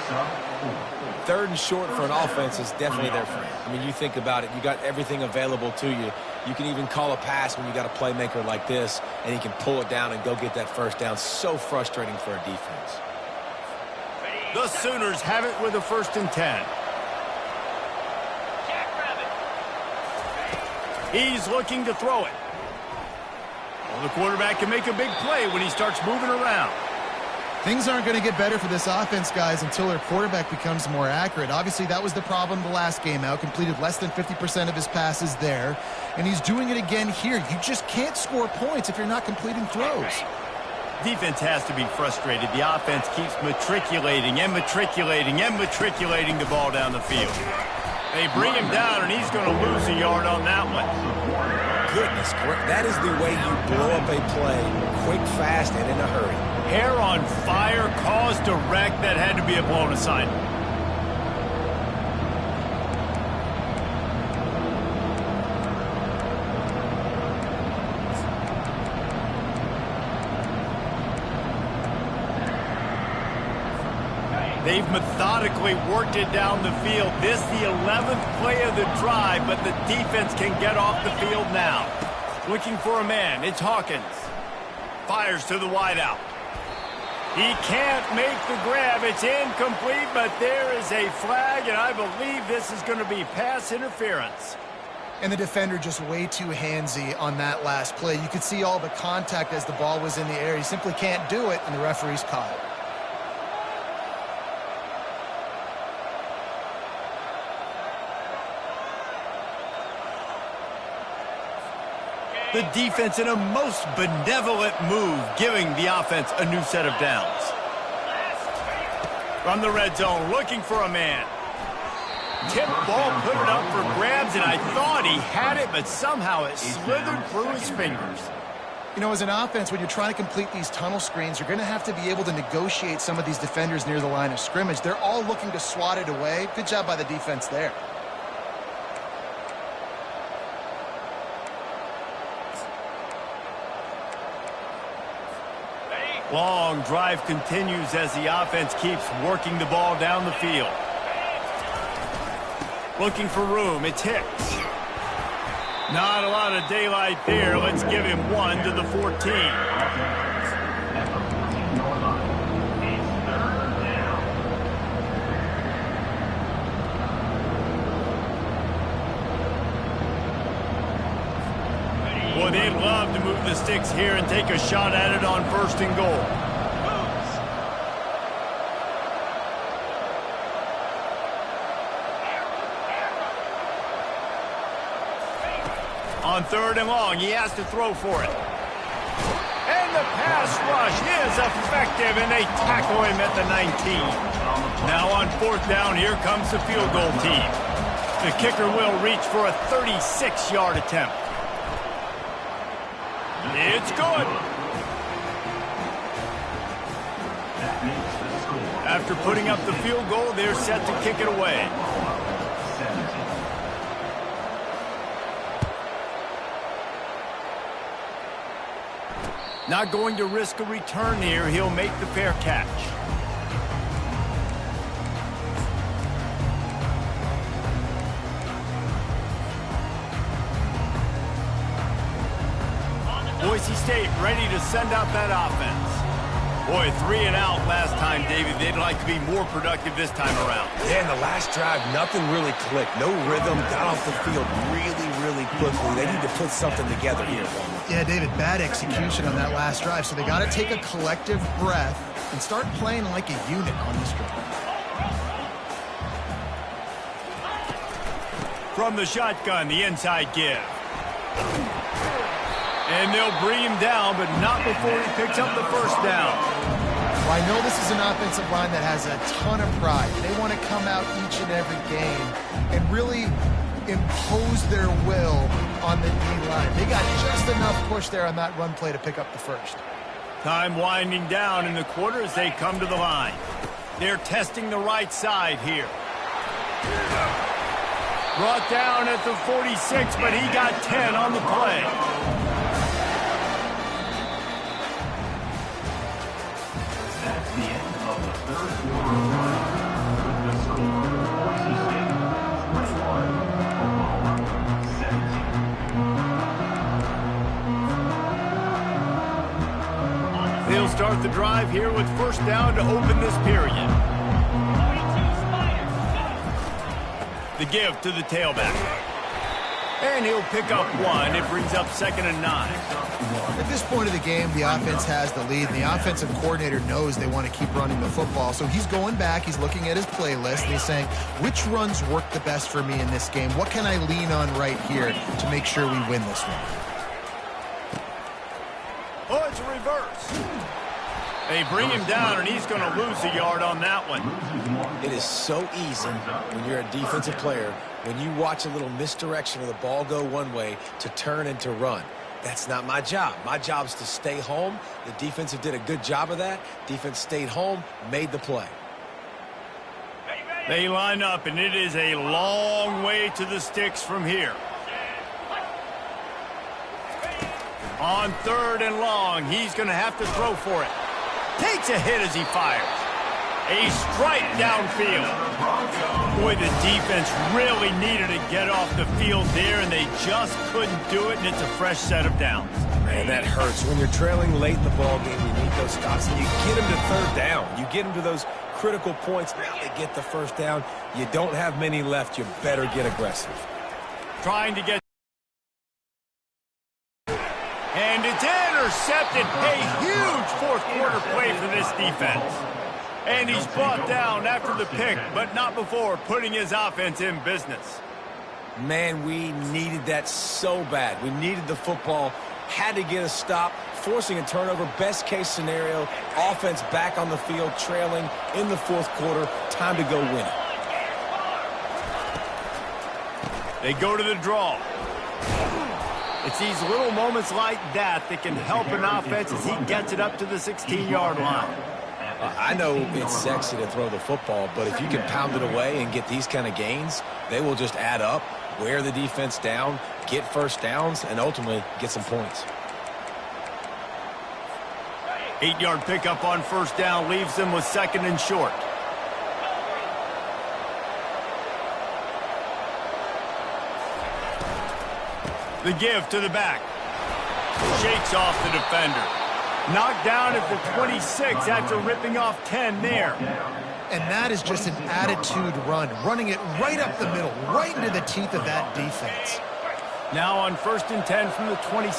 Speaker 3: 3rd and short for an offense is definitely their friend. I mean, you think about it. You got everything available to you. You can even call a pass when you got a playmaker like this, and he can pull it down and go get that first down. So frustrating for a defense.
Speaker 1: The Sooners have it with a 1st and 10. He's looking to throw it. Well, the quarterback can make a big play when he starts moving around.
Speaker 2: Things aren't going to get better for this offense, guys, until their quarterback becomes more accurate. Obviously, that was the problem the last game out. Completed less than 50% of his passes there. And he's doing it again here. You just can't score points if you're not completing throws.
Speaker 1: Defense has to be frustrated. The offense keeps matriculating and matriculating and matriculating the ball down the field. They bring him down, and he's going to lose a yard on that one.
Speaker 3: Goodness, that is the way you blow up a play quick, fast, and in a hurry.
Speaker 1: Hair on fire, caused a wreck. That had to be a blown assignment. They've methodically worked it down the field. This the 11th play of the drive, but the defense can get off the field now. Looking for a man. It's Hawkins. Fires to the wideout. He can't make the grab. It's incomplete, but there is a flag, and I believe this is going to be pass interference.
Speaker 2: And the defender just way too handsy on that last play. You could see all the contact as the ball was in the air. He simply can't do it, and the referee's caught it.
Speaker 1: The defense in a most benevolent move, giving the offense a new set of downs. From the red zone, looking for a man. Tip ball, put it up for grabs, and I thought he had it, but somehow it slithered through his fingers.
Speaker 2: You know, as an offense, when you're trying to complete these tunnel screens, you're going to have to be able to negotiate some of these defenders near the line of scrimmage. They're all looking to swat it away. Good job by the defense there.
Speaker 1: Long drive continues as the offense keeps working the ball down the field. Looking for room, it's Hicks. Not a lot of daylight there. Let's give him 1 to the 14.
Speaker 4: At the 14-yard line, it's 3rd down.
Speaker 1: Well, they'd love to move the sticks here and take a shot at it on 1st and goal. On 3rd and long, he has to throw for it. And the pass rush is effective, and they tackle him at the 19. Now on 4th down, here comes the field goal team. The kicker will reach for a 36-yard attempt. It's good. After putting up the field goal, they're set to kick it away. Not going to risk a return here. He'll make the fair catch. Boise State ready to send out that offense. Boy, 3 and out last time, David. They'd like to be more productive this time around.
Speaker 3: Yeah, in the last drive, nothing really clicked. No rhythm, got off the field really quickly. They need to put something together here.
Speaker 2: Yeah, David, bad execution on that last drive, so they got to take a collective breath and start playing like a unit on this drive.
Speaker 1: From the shotgun, the inside give. And they'll bring him down, but not before he picks up the 1st down.
Speaker 2: Well, I know this is an offensive line that has a ton of pride. They want to come out each and every game and really impose their will on the D-line. They got just enough push there on that run play to pick up the 1st.
Speaker 1: Time winding down in the quarter as they come to the line. They're testing the right side here. Brought down at the 46, but he got 10 on the play.
Speaker 4: That's the end of the 3rd quarter. The score, Boise State 21, Oklahoma 17.
Speaker 1: They'll start the drive here with 1st down to open this period. The give to the tailback. And he'll pick up 1. It brings up 2nd and 9.
Speaker 2: At this point of the game, the offense has the lead, and the offensive coordinator knows they want to keep running the football. So he's going back, he's looking at his playlist, and he's saying, which runs work the best for me in this game? What can I lean on right here to make sure we win this one?
Speaker 1: Oh, it's a reverse. They bring him down, and he's going to lose a yard on that one.
Speaker 3: It is so easy when you're a defensive player, when you watch a little misdirection of the ball go one way, to turn and to run. That's not my job. My job is to stay home. The defensive did a good job of that. Defense stayed home, made the play.
Speaker 1: They line up, and it is a long way to the sticks from here. On 3rd and long, he's going to have to throw for it. Takes a hit as he fires. A strike downfield. Boy, the defense really needed to get off the field there, and they just couldn't do it, and it's a fresh set of downs.
Speaker 3: Man, that hurts. When you're trailing late in the ball game, you need those stops, and you get them to third down. You get them to those critical points. Now they get the first down. You don't have many left. You better get aggressive.
Speaker 1: Trying to get... And it's intercepted. A huge fourth quarter play for this defense. And he's brought down after the pick, but not before putting his offense in business.
Speaker 3: Man, we needed that so bad. We needed the football, had to get a stop, forcing a turnover. Best case scenario, offense back on the field, trailing in the fourth quarter. Time to go win it.
Speaker 1: They go to the draw. It's these little moments like that that can help an offense as he gets it up to the 16-yard line.
Speaker 3: I know it's sexy to throw the football, but if you can pound it away and get these kind of gains, they will just add up, wear the defense down, get first downs, and ultimately get some points.
Speaker 1: 8-yard pickup on first down leaves them with second and short. The give to the back. Shakes off the defender. Knocked down at the 26 after ripping off 10 there.
Speaker 2: And that is just an attitude run, running it right up the middle, right into the teeth of that defense.
Speaker 1: Now on first and 10 from the 26.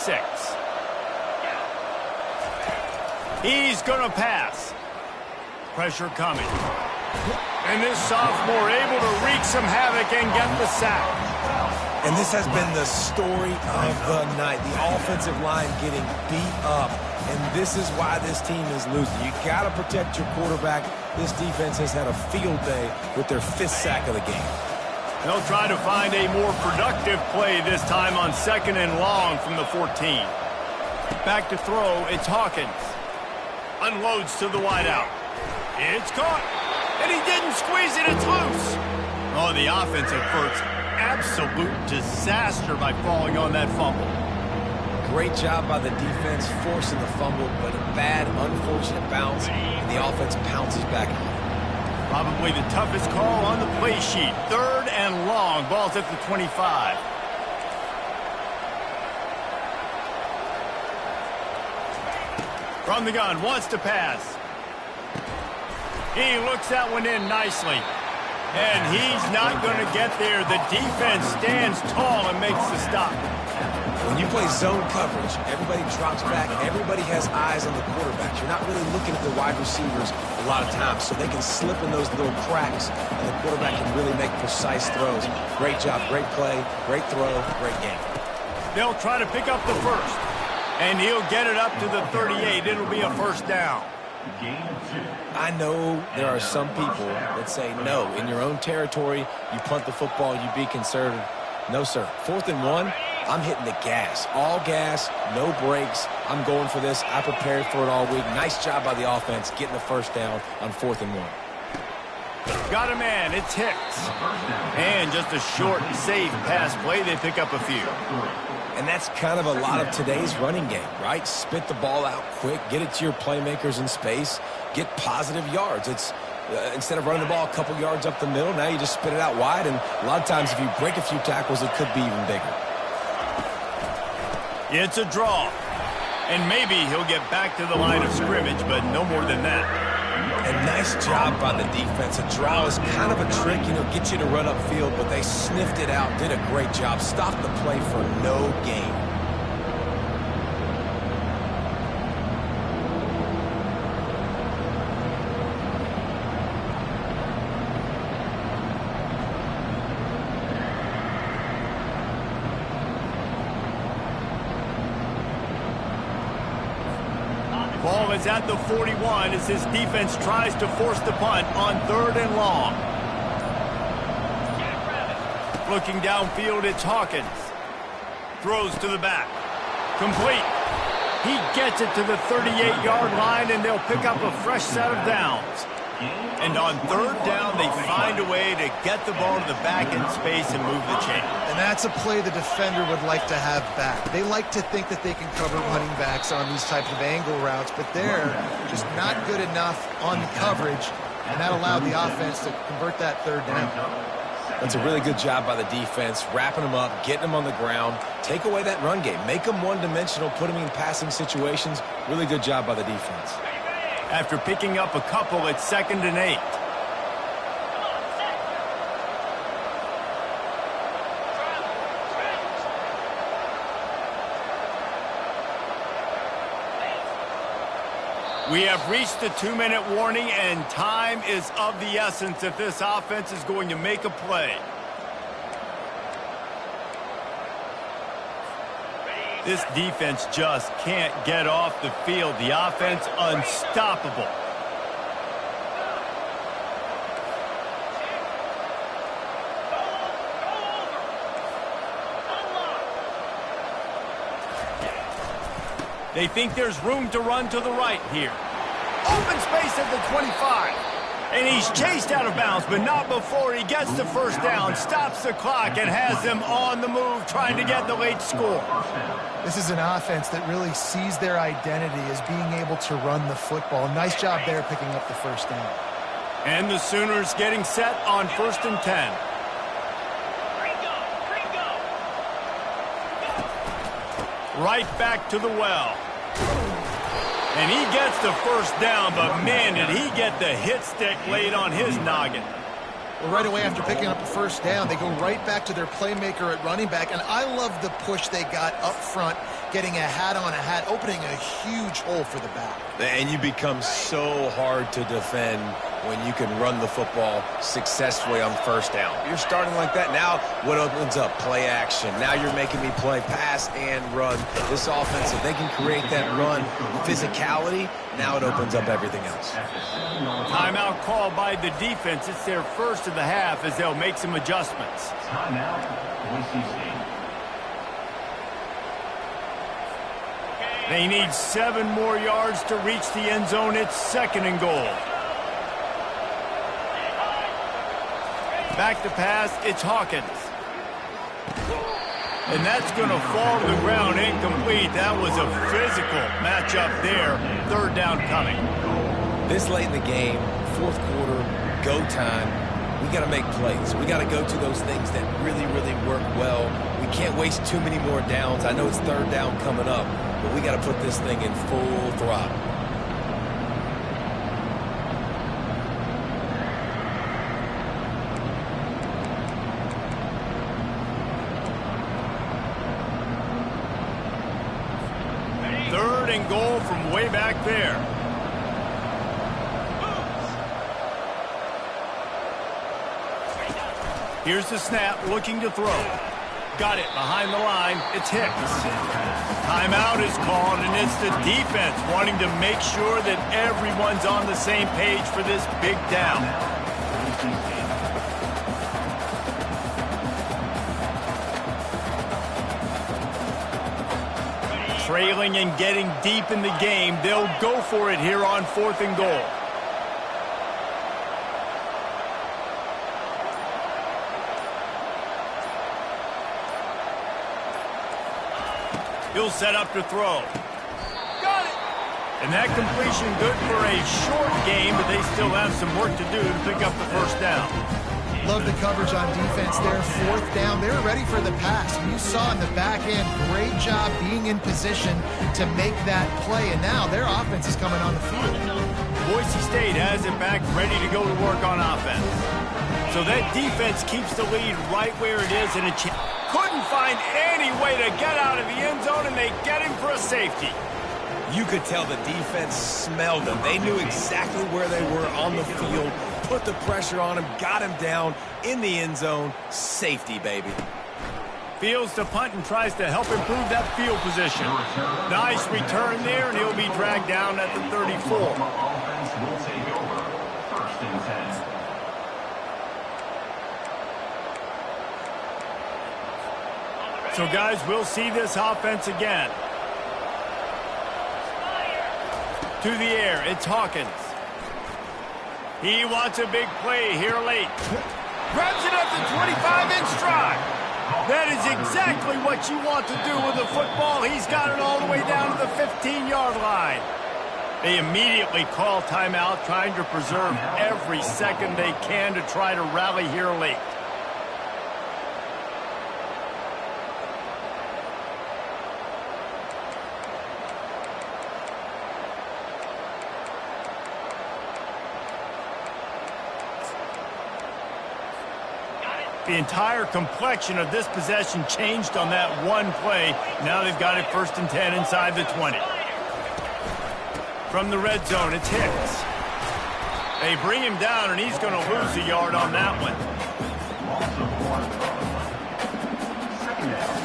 Speaker 1: He's going to pass. Pressure coming. And this sophomore able to wreak some havoc and get the sack.
Speaker 3: And this has been the story of the night. The offensive line getting beat up. And this is why this team is losing. You got to protect your quarterback. This defense has had a field day with their 5th sack of the game.
Speaker 1: They'll try to find a more productive play this time on second and long from the 14. Back to throw, it's Hawkins. Unloads to the wideout. It's caught. And he didn't squeeze it, it's loose. Oh, the offense efforts absolute disaster by falling on that fumble.
Speaker 3: Great job by the defense forcing the fumble, but a bad, unfortunate bounce, and the offense pounces back on it.
Speaker 1: Probably the toughest call on the play sheet. Third and long. Ball's at the 25. From the gun, wants to pass. He looks that one in nicely. And he's not going to get there. The defense stands tall and makes the stop.
Speaker 3: When you play zone coverage, everybody drops back. Everybody has eyes on the quarterbacks. You're not really looking at the wide receivers a lot of times, so they can slip in those little cracks, and the quarterback can really make precise throws. Great job, great play, great throw, great game.
Speaker 1: They'll try to pick up the first, and he'll get it up to the 38. It'll be a first down.
Speaker 3: I know there are some people that say, no, in your own territory, you punt the football, you be conservative. No, sir. 4th and 1, I'm hitting the gas. All gas, no brakes. I'm going for this. I prepared for it all week. Nice job by the offense getting the first down on 4th and 1.
Speaker 1: Got a man. It's Hicks. And just a short, safe pass play. They pick up a few.
Speaker 3: And that's kind of a lot of today's running game, right? Spit the ball out quick, get it to your playmakers in space, get positive yards. It's instead of running the ball a couple yards up the middle, now you just spit it out wide, and a lot of times if you break a few tackles, it could be even bigger.
Speaker 1: It's a draw. And maybe he'll get back to the line of scrimmage, but no more than that.
Speaker 3: And nice job by the defense. A draw is kind of a trick, get you to run upfield, but they sniffed it out, did a great job, stopped the play for no gain.
Speaker 1: Ball is at the 41 as his defense tries to force the punt on 3rd and long. Looking downfield, it's Hawkins. Throws to the back. Complete. He gets it to the 38-yard line, and they'll pick up a fresh set of downs. And on 3rd down, they find a way to get the ball to the back in space and move the chain.
Speaker 2: And that's a play the defender would like to have back. They like to think that they can cover running backs on these types of angle routes, but they're just not good enough on the coverage, and that allowed the offense to convert that 3rd down.
Speaker 3: That's a really good job by the defense, wrapping them up, getting them on the ground. Take away that run game. Make them one-dimensional, put them in passing situations. Really good job by the defense.
Speaker 1: After picking up a couple, it's 2nd and 8. We have reached the 2-minute warning, and time is of the essence if this offense is going to make a play. This defense just can't get off the field. The offense unstoppable. They think there's room to run to the right here. Open space at the 25. And he's chased out of bounds, but not before he gets the first down, stops the clock, and has them on the move trying to get the late score.
Speaker 2: This is an offense that really sees their identity as being able to run the football. Nice job there picking up the first down.
Speaker 1: And the Sooners getting set on 1st and 10. Right back to the well. And he gets the first down, but man, did he get the hit stick laid on his noggin.
Speaker 2: Well, right away after picking up the first down, they go right back to their playmaker at running back. And I love the push they got up front, getting a hat on a hat, opening a huge hole for the back.
Speaker 3: And you become so hard to defend when you can run the football successfully on first down. You're starting like that. Now what opens up? Play action. Now you're making me play pass and run. This offense, if they can create that run physicality, now it opens up everything else.
Speaker 1: Timeout called by the defense. It's their first of the half as they'll make some adjustments.
Speaker 4: Timeout, Boise State.
Speaker 1: They need 7 more yards to reach the end zone. It's 2nd and goal. Back to pass, it's Hawkins. And that's going to fall to the ground incomplete. That was a physical matchup there. 3rd down coming.
Speaker 3: This late in the game, 4th quarter, go time, we got to make plays. We got to go to those things that really, really work well. We can't waste too many more downs. I know it's 3rd down coming up, but we got to put this thing in full throttle.
Speaker 1: Goal from way back there. Here's the snap, looking to throw. Got it behind the line. It's Hicks. Timeout is called, and it's the defense wanting to make sure that everyone's on the same page for this big down. Trailing and getting deep in the game, they'll go for it here on 4th and goal. He'll set up to throw. Got it! And that completion good for a short game, but they still have some work to do to pick up the first down.
Speaker 2: Love the coverage on defense there. 4th down. They're ready for the pass. You saw in the back end, great job being in position to make that play. And now their offense is coming on the field.
Speaker 1: Boise State has it back, ready to go to work on offense. So that defense keeps the lead right where it is, and it couldn't find any way to get out of the end zone, and they get him for a safety.
Speaker 3: You could tell the defense smelled them. They knew exactly where they were on the field, put the pressure on him, got him down in the end zone. Safety, baby.
Speaker 1: Fields to punt and tries to help improve that field position. Nice return there, and he'll be dragged down at the 34.
Speaker 4: Offense will take over. 1st and 10.
Speaker 1: So, guys, we'll see this offense again. To the air, it's Hawkins. He wants a big play here late. Grabs it at the 25-inch stride. That is exactly what you want to do with the football. He's got it all the way down to the 15-yard line. They immediately call timeout, trying to preserve every second they can to try to rally here late. The entire complexion of this possession changed on that one play. Now they've got it 1st and 10 inside the 20. From the red zone, it's Hicks. They bring him down, and he's going to lose a yard on that one.
Speaker 4: Loss of 1 yard. 2nd down.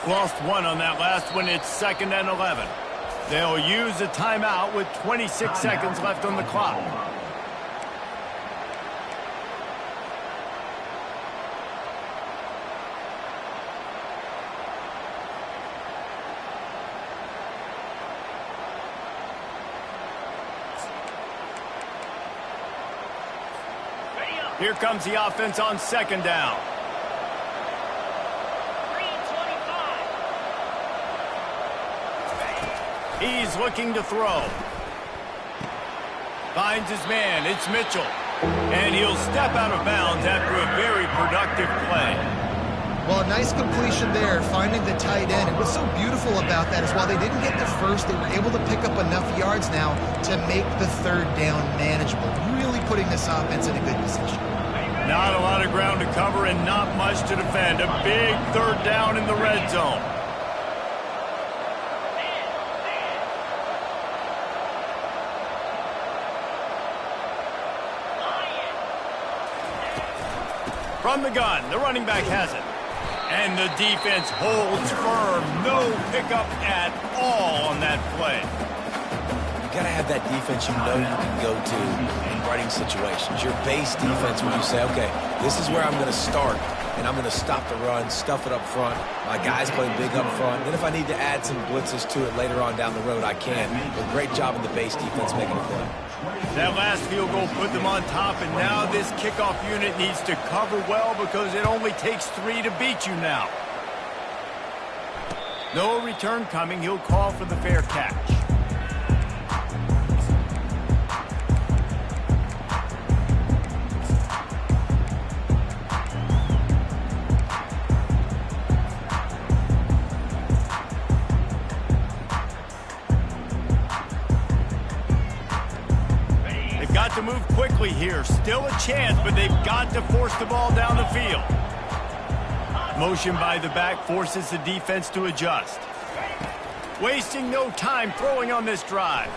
Speaker 1: Lost 1 on that last one. It's 2nd and 11. They'll use a timeout with 26 seconds left on the clock. Here comes the offense on 2nd down. He's looking to throw. Finds his man. It's Mitchell. And he'll step out of bounds after a very productive play.
Speaker 2: Well, a nice completion there, finding the tight end. And what's so beautiful about that is while they didn't get the first, they were able to pick up enough yards now to make the 3rd down manageable. Really putting this offense in a good position.
Speaker 1: Not a lot of ground to cover and not much to defend. A big 3rd down in the red zone. From the gun, the running back has it. And the defense holds firm. No pickup at all on that play.
Speaker 3: You got to have that defense you know you can go to in running situations. Your base defense where you say, okay, this is where I'm going to start, and I'm going to stop the run, stuff it up front. My guys play big up front. Then if I need to add some blitzes to it later on down the road, I can. But great job in the base defense making a play.
Speaker 1: That last field goal put them on top, and now this kickoff unit needs to cover well because it only takes 3 to beat you now. No return coming. He'll call for the fair catch. To move quickly here. Still a chance, but they've got to force the ball down the field. Motion by the back forces the defense to adjust. Wasting no time throwing on this drive.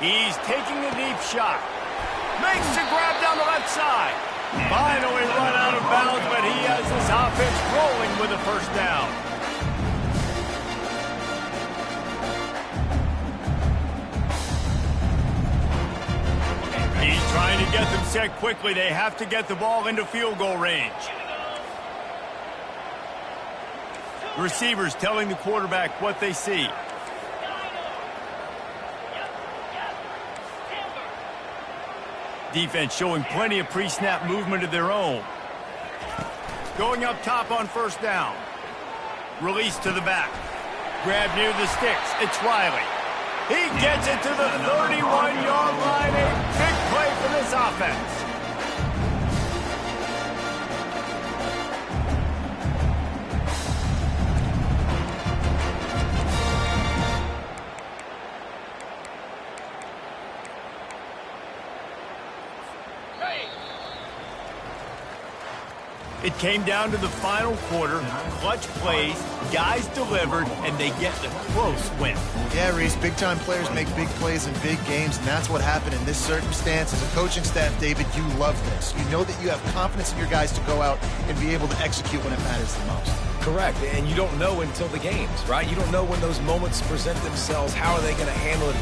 Speaker 1: He's taking a deep shot. Makes a grab down the left side. Finally run out of bounds, but he has his offense rolling with a 1st down. He's trying to get them set quickly. They have to get the ball into field goal range. Receivers telling the quarterback what they see. Defense showing plenty of pre-snap movement of their own. Going up top on 1st down. Release to the back. Grab near the sticks. It's Riley. He gets it to the 31-yard line. A big play for this offense. It came down to the final quarter. Clutch plays, guys delivered, and they get the close win.
Speaker 2: Yeah, Reese, big-time players make big plays in big games, and that's what happened in this circumstance. As a coaching staff, David, you love this. You know that you have confidence in your guys to go out and be able to execute when it matters the most.
Speaker 3: Correct, and you don't know until the games, right? You don't know when those moments present themselves. How are they going to handle it